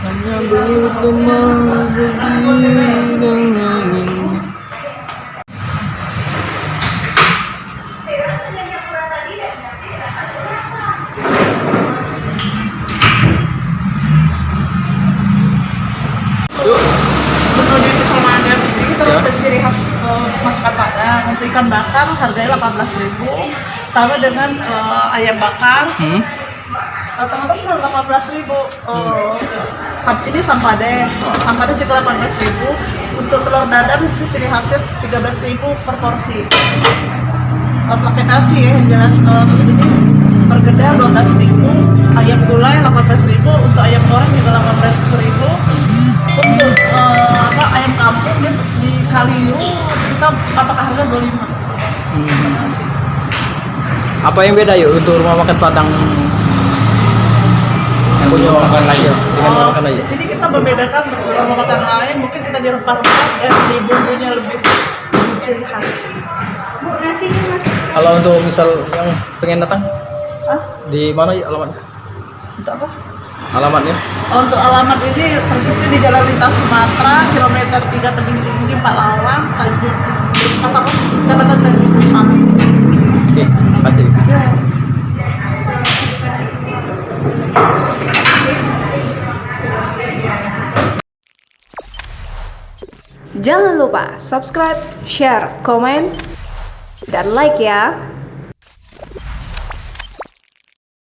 hanya berteman sepi dan angin. Yuk. Menu di Pesona Agam ini terdapat ciri khas masakan Padang. Untuk ikan bakar harganya 18.000, sama dengan ayam bakar. Rata-rata 18.000. Ini sampade juga 18.000. Untuk telur dadar di sini ciri khasnya 13.000 per porsi. Pakai nasi ya yang jelas. Ini pergedel 12.000, ayam gulai 18.000, untuk ayam goreng juga 18.000. Untuk ayam kampung di Kaliu kita patok harga 25. Nasi. Apa yang beda yuk untuk rumah makan Padang yang punya makan lain dengan rumah makan lain? Di sini kita membedakan rumah makan lain, mungkin kita di rempah-rempah dan di bumbunya lebih ciri khas. Bu, nasinya masuk. Kalau untuk misal yang pengen datang Hah? di mana ya alamat? Untuk apa? Alamatnya? Untuk alamat ini persisnya di Jalan Lintas Sumatera, kilometer 3 Tebing Tinggi, Palawang, Tanjung, Kecamatan Tanjung Kupang. Oke, makasih. Jangan lupa subscribe, share, komen, dan like ya.